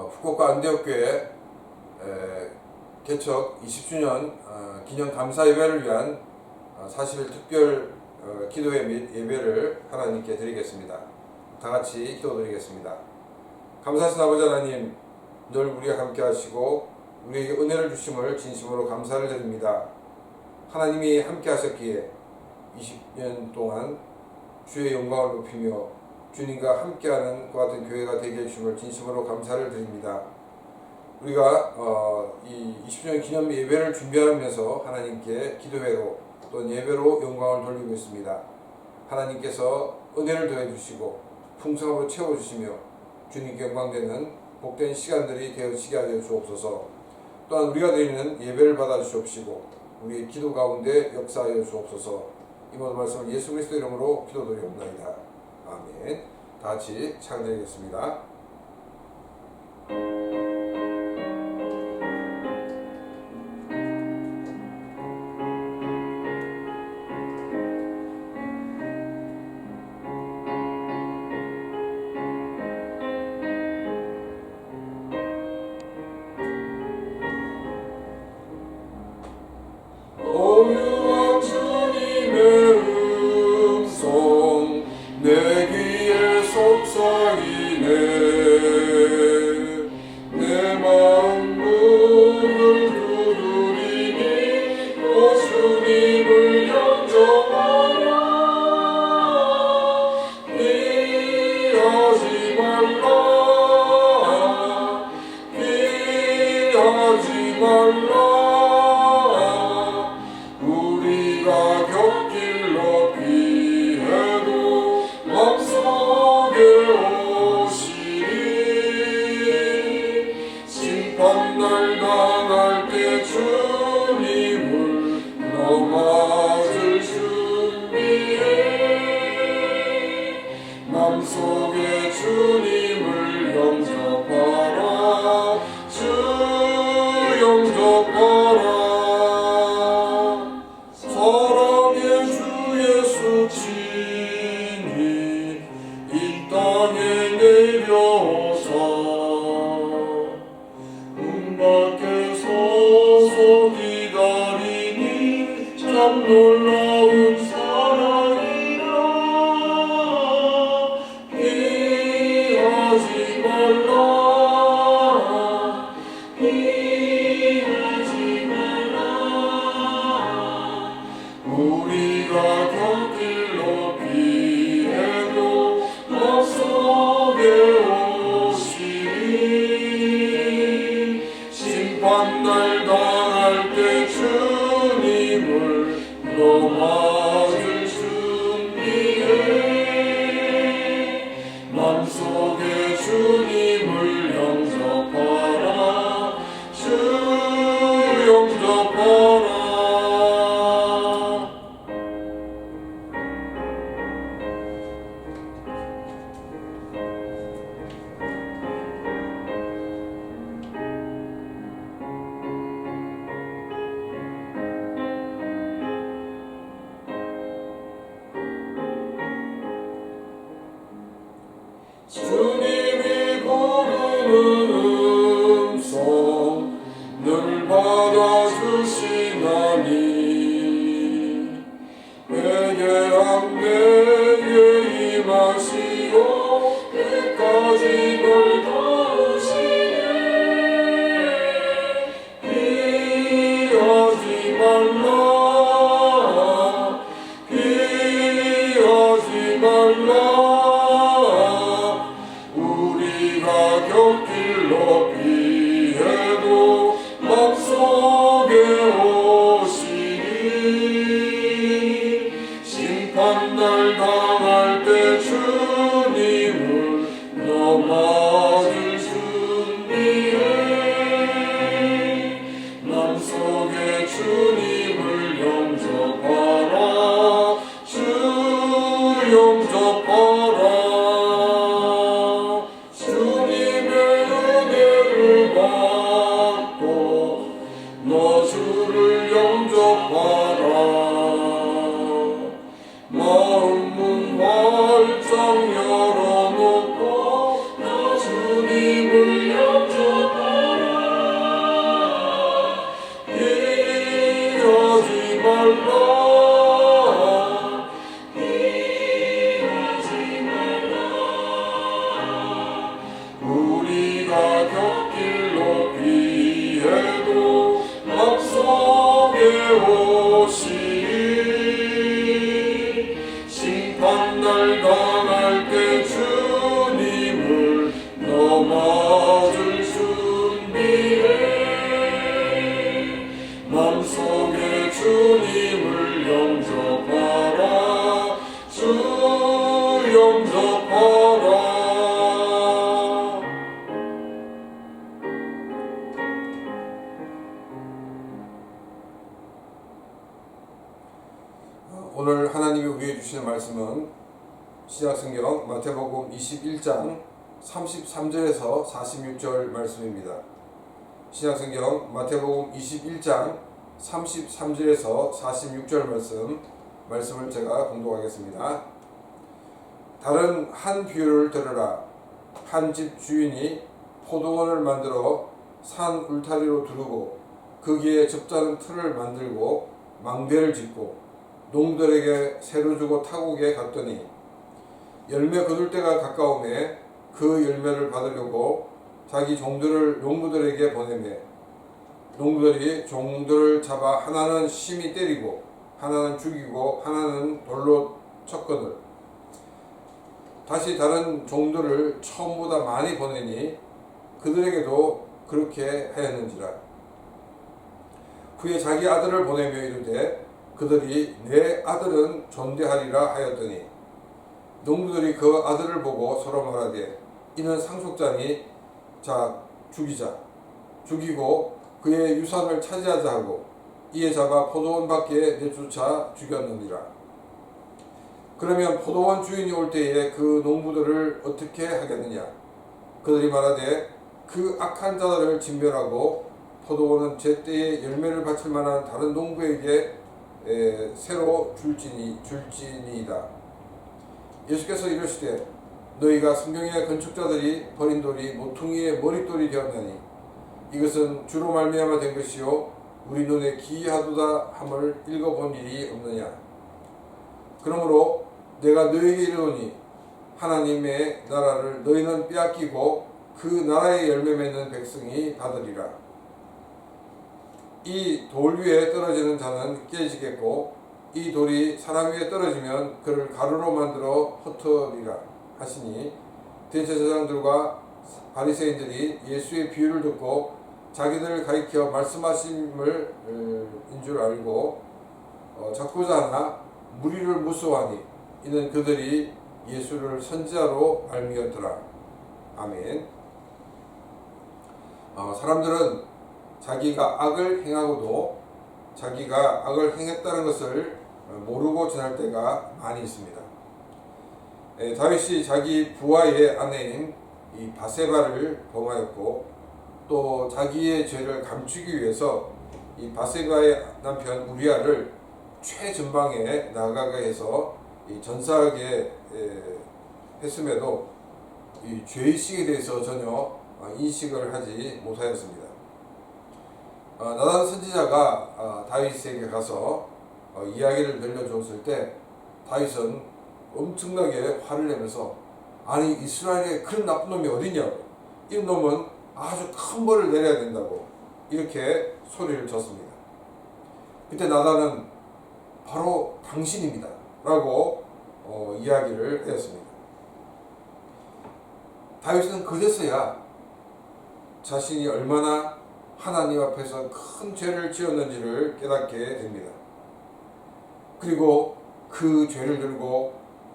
후쿠오카 안대역교회 개척 20주년 기념 감사 예배를 위한 40일 특별 기도회 및 예배를 하나님께 드리겠습니다. 다 같이 기도드리겠습니다. 감사하신 아버지 하나님, 늘 우리와 함께 하시고 우리에게 은혜를 주심을 진심으로 감사를 드립니다. 하나님이 함께 하셨기에 20년 동안 주의 영광을 높이며 주님과 함께하는 그 같은 교회가 되게 해주심을 진심으로 감사를 드립니다. 우리가 이 20주년 기념 예배를 준비하면서 하나님께 기도회로 또 예배로 영광을 돌리고 있습니다. 하나님께서 은혜를 더해주시고 풍성함으로 채워주시며 주님께 영광되는 복된 시간들이 되어지게 하여 주옵소서. 또한 우리가 드리는 예배를 받아 주옵시고 우리의 기도 가운데 역사하여 주옵소서. 이 모든 말씀을 예수 그리스도 이름으로 기도드리옵나이다. 아멘. 다 같이 찬양드리겠습니다. 놀라운 사랑이라 피하지 말라 피하지 말라 우리가 곁길로 피해도 맘속에 오시리 심판날 당할 때 주님을 너 맞을 준비해 맘속에 주님을 영접하라 주 영접하라 주님이 부르는 음성 늘 받아주시나니 회개함 내게 임하시고 끝까지 널 도우시네 피하지 말라 피하지 말라 곁길로 피해도 맘속에 오시리 심판날 당할 때 주님을 너 맞을 준비해 맘속에 주님을 영접하라 주 영접하라 너 주를 영접하라 마음 문 활짝 열어놓고 너 주님을 영접하라 당할 때 주님을 너 맞을 준비해. 맘속에 주님을 영접하라. 주 영접하라. 오늘 하나님이 우리에게 주시는 말씀은 신약성경 마태복음 21장 33절에서 46절 말씀입니다. 신약성경 마태복음 21장 33절에서 46절 말씀을 제가 공독하겠습니다. 다른 한 비유를 들으라. 한 집 주인이 포도원을 만들어 산 울타리로 두르고 거기에 접자는 틀을 만들고 망대를 짓고 농들에게 새로 주고 타국에 갔더니 열매 거둘 때가 가까우매 그 열매를 받으려고 자기 종들을 농부들에게 보내매 농부들이 종들을 잡아 하나는 심히 때리고 하나는 죽이고 하나는 돌로 쳤거늘 다시 다른 종들을 처음보다 많이 보내니 그들에게도 그렇게 하였는지라. 후에 자기 아들을 보내며 이르되 그들이 내 아들은 존대하리라 하였더니 농부들이 그 아들을 보고 서로 말하되 이는 상속자니 자 죽이자. 죽이고 그의 유산을 차지하자 하고 이에 잡아 포도원 밖에 내쫓아 죽였느니라. 그러면 포도원 주인이 올 때에 그 농부들을 어떻게 하겠느냐. 그들이 말하되 그 악한 자들을 진멸하고 포도원은 제때에 열매를 바칠 만한 다른 농부에게 새로 줄지니이다. 예수께서 이르시되 너희가 성경의 건축자들이 버린 돌이 모퉁이의 머릿돌이 되었나니 이것은 주로 말미암아 된 것이요 우리 눈에 기이하도다 함을 읽어본 일이 없느냐. 그러므로 내가 너희에게 이르노니 하나님의 나라를 너희는 빼앗기고 그 나라의 열매 맺는 백성이 받으리라. 이 돌 위에 떨어지는 자는 깨지겠고 이 돌이 사람 위에 떨어지면 그를 가루로 만들어 흩어리라 하시니 대제사장들과 바리새인들이 예수의 비유를 듣고 자기들을 가리켜 말씀하심을 인 줄 알고 잡고자 하나 무리를 무수하니 이는 그들이 예수를 선지자로 알미었더라. 아멘. 사람들은 자기가 악을 행하고도 자기가 악을 행했다는 것을 모르고 지날 때가 많이 있습니다. 다윗이 자기 부하의 아내인 이 바세바를 범하였고 또 자기의 죄를 감추기 위해서 이 바세바의 남편 우리아를 최전방에 나가게 해서 이 전사하게 했음에도 이 죄의식에 대해서 전혀 인식을 하지 못하였습니다. 나단 선지자가 다윗에게 가서 이야기를 들려주었을 때 다윗은 엄청나게 화를 내면서 아니 이스라엘에 그런 나쁜 놈이 어디냐고 이 놈은 아주 큰 벌을 내려야 된다고 이렇게 소리를 쳤습니다. 그때 나단은 바로 당신입니다 라고 이야기를 했습니다. 다윗은 그제서야 자신이 얼마나 하나님 앞에서 큰 죄를 지었는지를 깨닫게 됩니다. 그리고 그 죄를 들고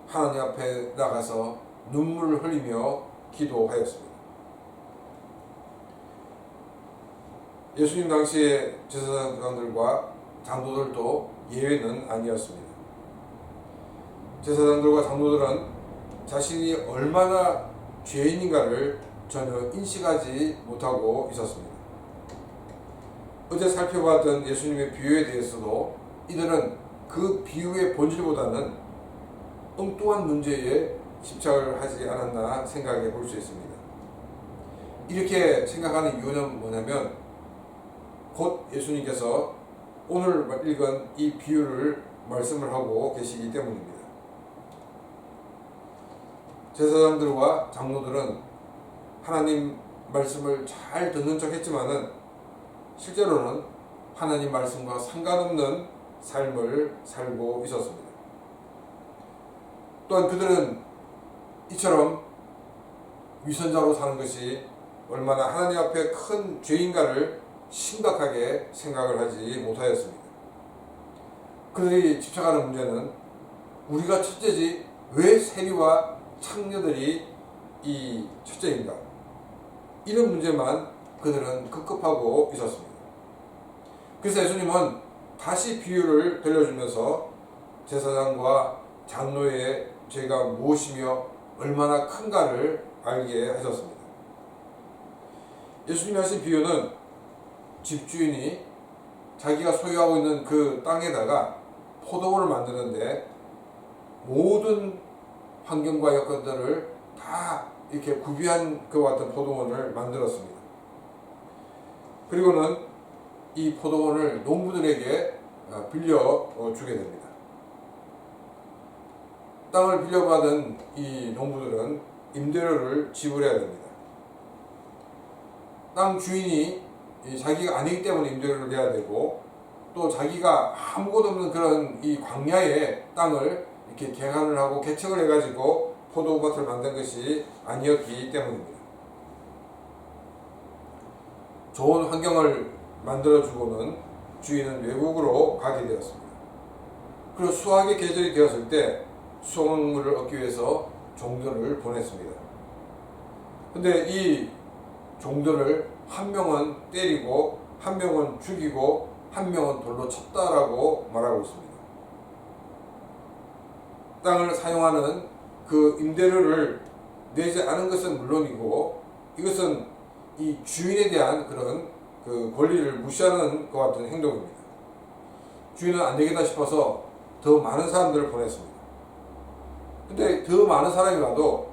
하나님 앞에 나가서 눈물을 흘리며 기도하였습니다. 예수님 당시에 제사장들과 장로들도 예외는 아니었습니다. 제사장들과 장로들은 자신이 얼마나 죄인인가를 전혀 인식하지 못하고 있었습니다. 어제 살펴봤던 예수님의 비유에 대해서도 이들은 그 비유의 본질보다는 엉뚱한 문제에 집착을 하지 않았나 생각해 볼 수 있습니다. 이렇게 생각하는 이유는 뭐냐면 곧 예수님께서 오늘 읽은 이 비유를 말씀을 하고 계시기 때문입니다. 제사장들과 장로들은 하나님 말씀을 잘 듣는 척 했지만은 실제로는 하나님 말씀과 상관없는 삶을 살고 있었습니다. 또한 그들은 이처럼 위선자로 사는 것이 얼마나 하나님 앞에 큰 죄인가를 심각하게 생각을 하지 못하였습니다. 그들이 집착하는 문제는 우리가 첫째지 왜 세리와 창녀들이 이 첫째인가? 이런 문제만 그들은 급급하고 있었습니다. 그래서 예수님은 다시 비유를 들려주면서 제사장과 장로의 죄가 무엇이며 얼마나 큰가를 알게 하셨습니다. 예수님이 하신 비유는 집주인이 자기가 소유하고 있는 그 땅에다가 포도원을 만드는데 모든 환경과 여건들을 다 이렇게 구비한 그와 같은 포도원을 만들었습니다. 그리고는 이 포도원을 농부들에게 빌려주게 됩니다. 땅을 빌려받은 이 농부들은 임대료를 지불해야 됩니다. 땅 주인이 자기가 아니기 때문에 임대료를 내야 되고, 또 자기가 아무것도 없는 그런 이 광야의 땅을 이렇게 개간을 하고 개척을 해가지고 포도밭을 만든 것이 아니었기 때문입니다. 좋은 환경을 만들어주고는 주인은 외국으로 가게 되었습니다. 그리고 수확의 계절이 되었을 때 수확물을 얻기 위해서 종들을 보냈습니다. 근데 이 종들을 한 명은 때리고 한 명은 죽이고 한 명은 돌로 쳤다라고 말하고 있습니다. 땅을 사용하는 그 임대료를 내지 않은 것은 물론이고, 이것은 이 주인에 대한 그런 그 권리를 무시하는 것 같은 행동입니다. 주인은 안 되겠다 싶어서 더 많은 사람들을 보냈습니다. 근데 더 많은 사람이 와도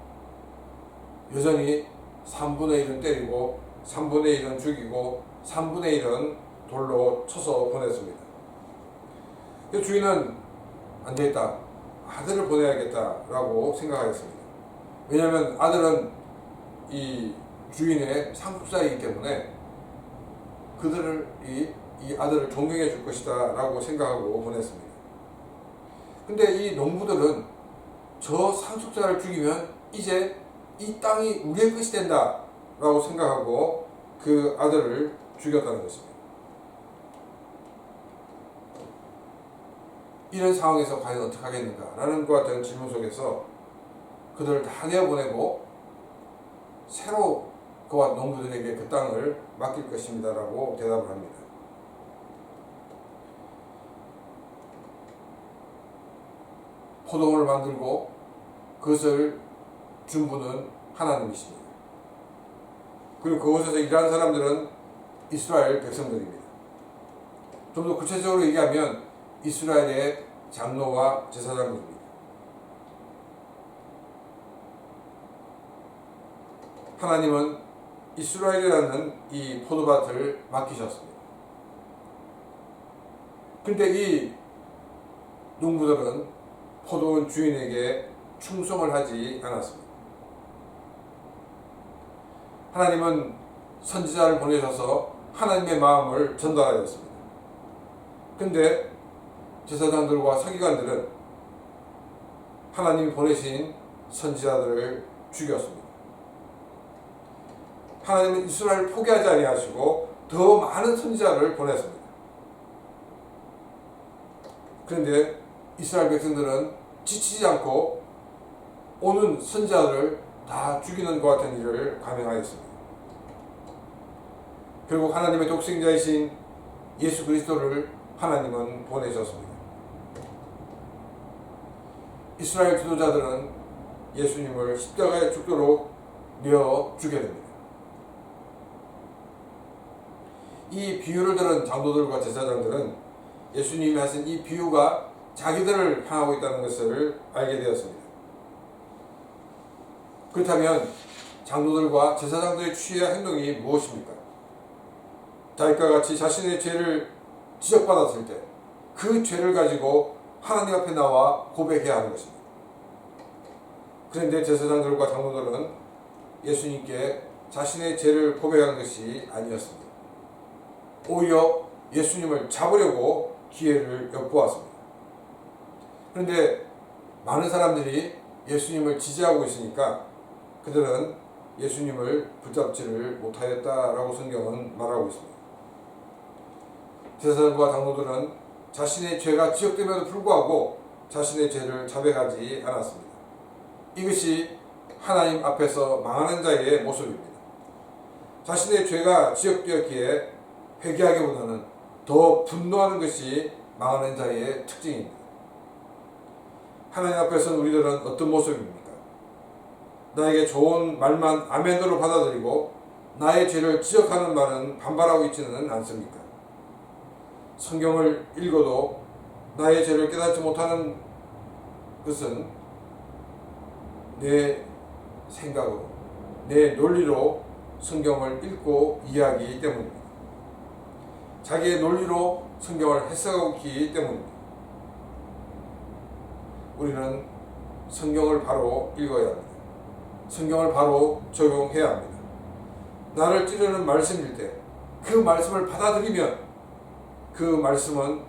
여전히 3분의 1은 때리고 3분의 1은 죽이고 3분의 1은 돌로 쳐서 보냈습니다. 그 주인은 안 되겠다, 아들을 보내야겠다라고 생각하였습니다. 왜냐하면 아들은 이 주인의 상속자이기 때문에 그들을 이 아들을 존경해 줄 것이다 라고 생각하고 보냈습니다. 근데 이 농부들은 저 상속자를 죽이면 이제 이 땅이 우리의 것이 된다 라고 생각하고 그 아들을 죽였다는 것입니다. 이런 상황에서 과연 어떻게 하겠는가 라는 것 같은 질문 속에서 그들을 다 내어보내고 새로 그와 농부들에게 그 땅을 맡길 것입니다 라고 대답을 합니다. 포도원을 만들고 그것을 준 분은 하나님이십니다. 그리고 그곳에서 일하는 사람들은 이스라엘 백성들입니다. 좀 더 구체적으로 얘기하면 이스라엘의 장로와 제사장들입니다. 하나님은 이스라엘이라는 이 포도밭을 맡기셨습니다. 근데 이 농부들은 포도원 주인에게 충성을 하지 않았습니다. 하나님은 선지자를 보내셔서 하나님의 마음을 전달하였습니다. 근데 제사장들과 서기관들은 하나님이 보내신 선지자들을 죽였습니다. 하나님은 이스라엘을 포기하지 아니하시고 더 많은 선지자를 보냈습니다. 그런데 이스라엘 백성들은 지치지 않고 오는 선지자들을 다 죽이는 것 같은 일을 감행하였습니다. 결국 하나님의 독생자이신 예수 그리스도를 하나님은 보내셨습니다. 이스라엘 지도자들은 예수님을 십자가에 죽도록 내어 주게 됩니다. 이 비유를 들은 장로들과 제사장들은 예수님이 하신 이 비유가 자기들을 향하고 있다는 것을 알게 되었습니다. 그렇다면 장로들과 제사장들의 취해야 행동이 무엇입니까? 다윗과 같이 자신의 죄를 지적받았을 때 그 죄를 가지고 하나님 앞에 나와 고백해야 하는 것입니다. 그런데 제사장들과 장로들은 예수님께 자신의 죄를 고백한 것이 아니었습니다. 오히려 예수님을 잡으려고 기회를 엿보았습니다. 그런데 많은 사람들이 예수님을 지지하고 있으니까 그들은 예수님을 붙잡지를 못하였다라고 성경은 말하고 있습니다. 제사장과 장로들은 자신의 죄가 지적됨에도 불구하고 자신의 죄를 자백하지 않았습니다. 이것이 하나님 앞에서 망하는 자의 모습입니다. 자신의 죄가 지적되었기에 회개하기보다는 더 분노하는 것이 망하는 자의 특징입니다. 하나님 앞에서는 우리들은 어떤 모습입니까? 나에게 좋은 말만 아멘으로 받아들이고 나의 죄를 지적하는 말은 반발하고 있지는 않습니까? 성경을 읽어도 나의 죄를 깨닫지 못하는 것은 내 생각으로, 내 논리로 성경을 읽고 이해하기 때문입니다. 자기의 논리로 성경을 해석하고 있기 때문입니다. 우리는 성경을 바로 읽어야 합니다. 성경을 바로 적용해야 합니다. 나를 찌르는 말씀일 때 그 말씀을 받아들이면 그 말씀은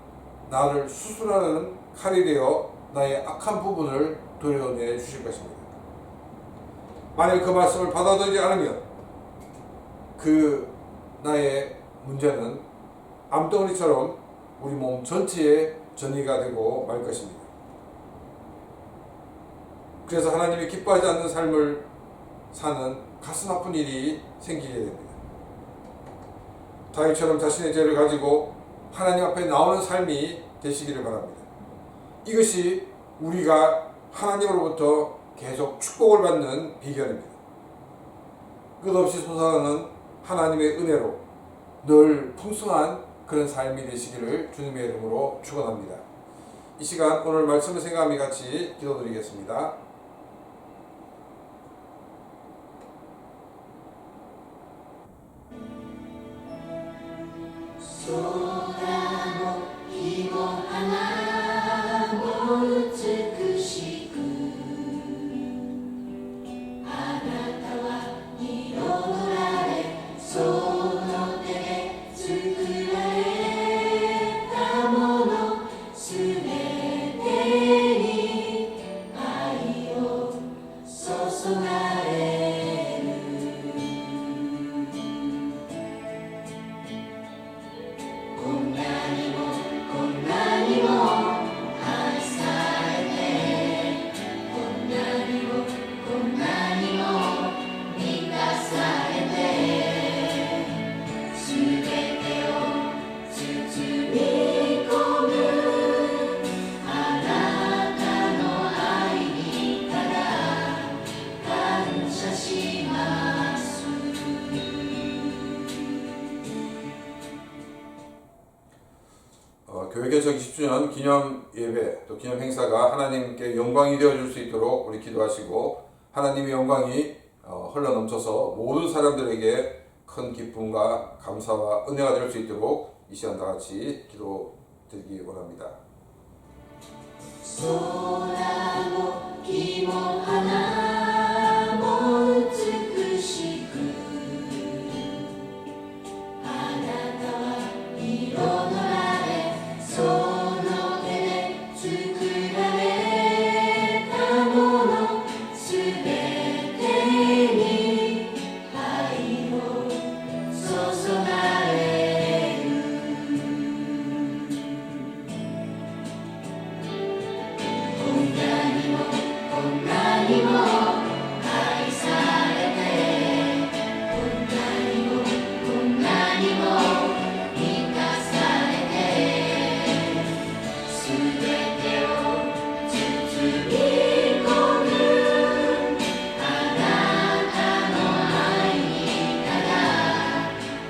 나를 수술하는 칼이 되어 나의 악한 부분을 도려내 주실 것입니다. 만약 그 말씀을 받아들이지 않으면 그 나의 문제는 암덩어리처럼 우리 몸 전체에 전이가 되고 말 것입니다. 그래서 하나님이 기뻐하지 않는 삶을 사는 가슴 아픈 일이 생기게 됩니다. 다윗처럼 자신의 죄를 가지고 하나님 앞에 나오는 삶이 되시기를 바랍니다. 이것이 우리가 하나님으로부터 계속 축복을 받는 비결입니다. 끝없이 솟아나는 하나님의 은혜로 늘 풍성한 그런 삶이 되시기를 주님의 이름으로 축원합니다. 이 시간 오늘 말씀을 생각하며 같이 기도드리겠습니다. 소나무 기모 하나무 美しくあなたは彩られその手で作られたものすべてに愛を注がれるこんなにもこんなにも愛されてこんなにもこんなにも満たされてすべてを包み込むあなたの愛にただ感謝します 교회 개척 20주년 기념 예배 또 기념 행사가 하나님께 영광이 되어줄 수 있도록 우리 기도하시고 하나님의 영광이 흘러넘쳐서 모든 사람들에게 큰 기쁨과 감사와 은혜가 될 수 있도록 이 시간 다 같이 기도드리기 원합니다. 空も木も花も美しくあなたは彩られその手で作られたものすべてに愛を注がれるこんなにもこんなにも愛されてこんなにもこんなにも満たされてすべてを包み込むあなたの愛にただ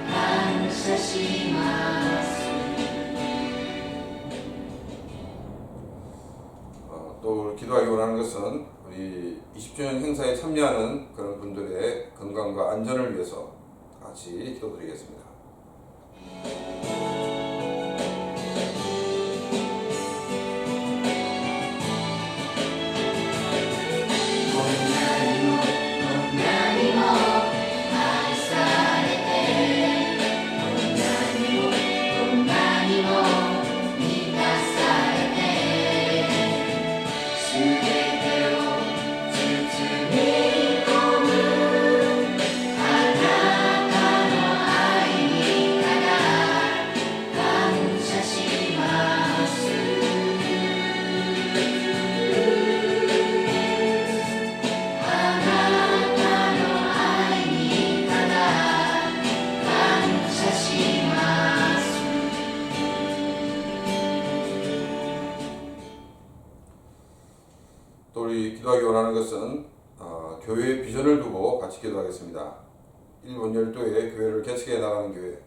感謝します 또 기도하기 원하는 것은 우리 20주년 행사에 참여하는 그런 분들의 건강과 안전을 위해서 같이 기도드리겠습니다.こんなにもこんなにも愛されてこんなにもこんなにも満たされてすべてを包 것은 교회의 비전을 두고 같이 기도하겠습니다. 일본 열도에 교회를 개척해 나가는 교회,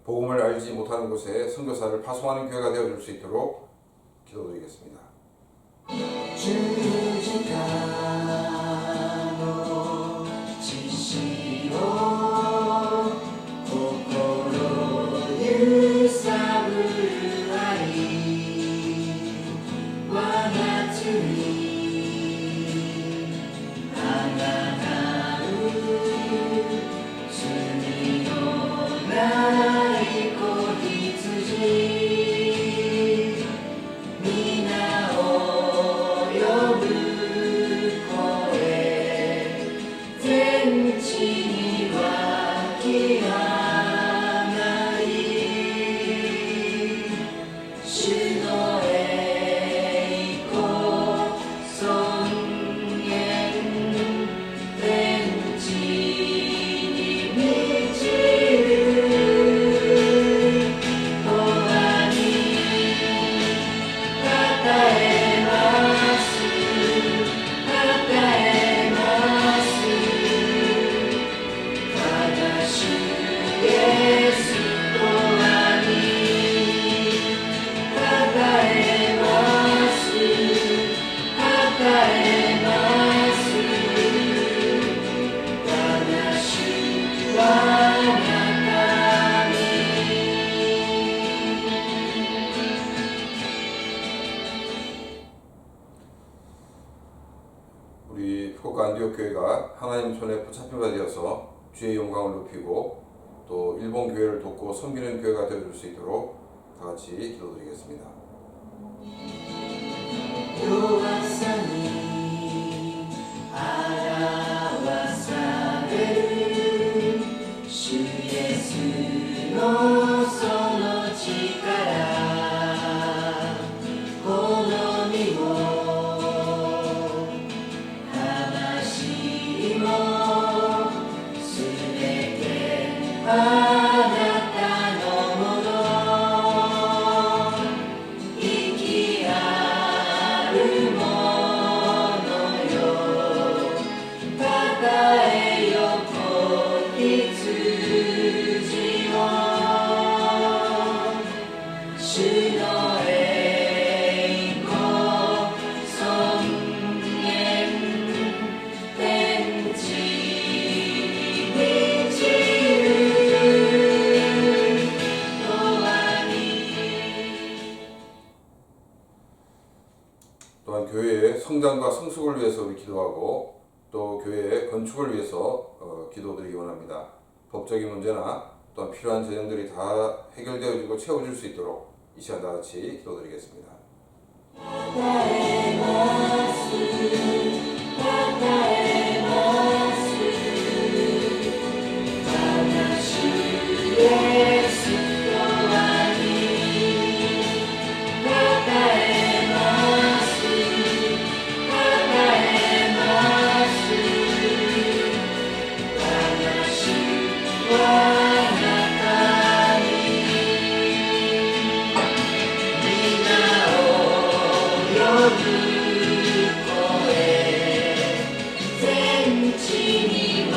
복음을 알지 못하는 곳에 선교사를 파송하는 교회가 되어줄 수 있도록 기도드리겠습니다.十字架の血潮心揺さぶる愛我が罪あがなう罪のない子羊皆を呼ぶ声全地に湧き上がり主の栄光尊厳天地に満ちる永遠にたたえますたたえますただ主イエスとはにたたえますたたえますただ主は神우리福岡 안디옥 교회가 하나님 손에 붙잡힌 바 되어서 주의 영광을 높이고 또 일본 교회를 돕고 섬기는 교회가 되어줄 수 있도록 다 같이 기도드리겠습니다. 弱さに表される主イエスのその力好みも魂もすべてあなたのもの生きあるものよたたえよ子羊を主の栄光尊厳天地に満ちる永遠に 또한 교회의 성장과 성숙을 위해서 우리 기도하고 또 교회의 건축을 위해서 기도드리기 원합니다. 법적인 문제나 또한 필요한 재정들이 다 해결되어지고 채워질 수 있도록 이 시간 다 같이 기도드리겠습니다. たたえますたたえますただ主イエスとはにたたえますたたえますただ主は神皆を呼ぶ声全地に湧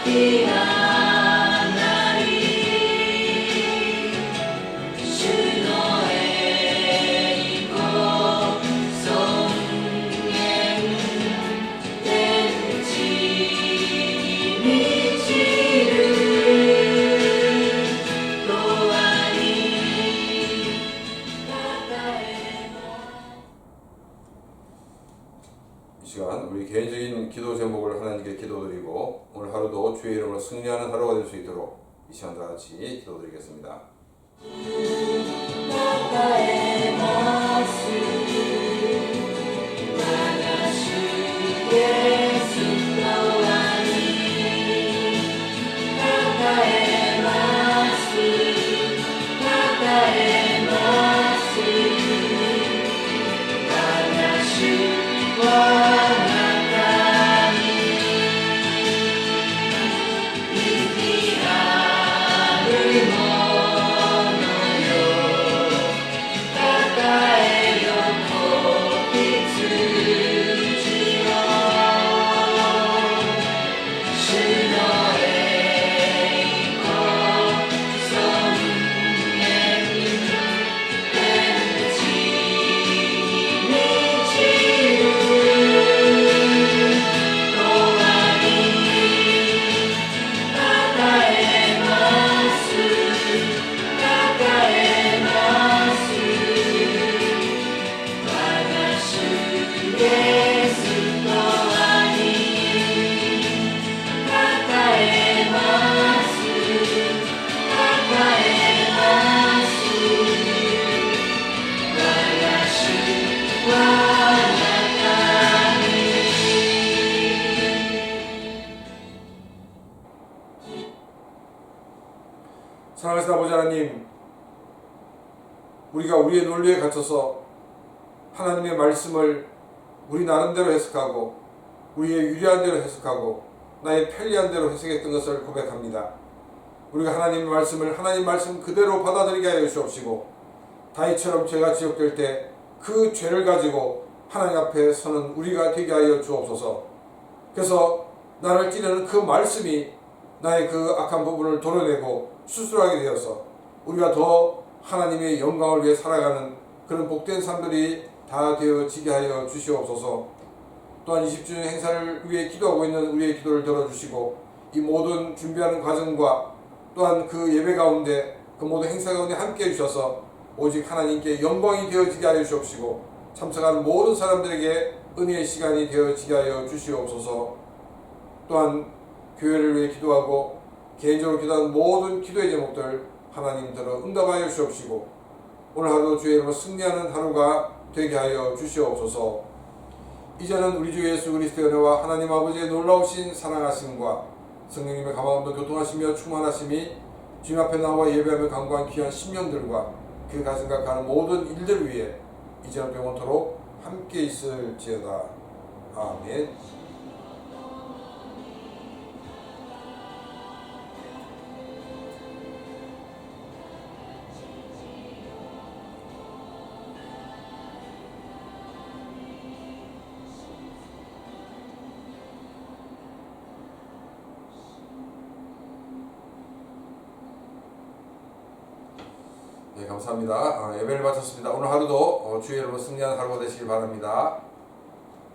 き上がり主の栄光尊厳天地に満ちる永遠にたたえます이 시간 우리 개인적인 기도 제목을 하나님께 기도드리고 오늘 하루도 주의 이름으로 승리하는 하루가 될 수 있도록 이 시간 다 같이 기도드리겠습니다. たたえます我が主イエスとはにたたえますたたえます我が主は生きあるものよたたえよ子羊 살아계신 아버지 하나님, 우리가 우리의 논리에 갇혀서 하나님의 말씀을 우리 나름대로 해석하고 우리의 유리한 대로 해석하고 나의 편리한 대로 해석했던 것을 고백합니다. 우리가 하나님의 말씀을 하나님 말씀 그대로 받아들이게 하여 주옵시고, 다윗처럼 죄가 지적될 때 그 죄를 가지고 하나님 앞에 서는 우리가 되게 하여 주옵소서. 그래서 나를 찌르는 그 말씀이 나의 그 악한 부분을 도려내고 수술하게 되어서 우리가 더 하나님의 영광을 위해 살아가는 그런 복된 삶들이 다 되어지게 하여 주시옵소서. 또한 20주년 행사를 위해 기도하고 있는 우리의 기도를 들어주시고, 이 모든 준비하는 과정과 또한 그 예배 가운데 그 모든 행사 가운데 함께 해주셔서 오직 하나님께 영광이 되어지게 하여 주옵시고, 참석하는 모든 사람들에게 은혜의 시간이 되어지게 하여 주시옵소서. 또한 교회를 위해 기도하고 개인적으로 기도하는 모든 기도의 제목들 하나님 들어 응답하여 주옵시고, 오늘 하루도 주의 이름으로 승리하는 하루가 되게 하여 주시옵소서. 이제는 우리 주 예수 그리스도의 은혜와 하나님 아버지의 놀라우신 사랑하심과 성령님의 감화감도 교통하시며 충만하심이 주님 앞에 나와 예배하며 간구한 귀한 심령들과 그 가슴과 가는 모든 일들 위해 이제는 영원토록 함께 있을지어다. 아멘. 네, 감사합니다. 예배를 마쳤습니다. 오늘 하루도 주의 이름으로 승리하는 하루가 되시길 바랍니다.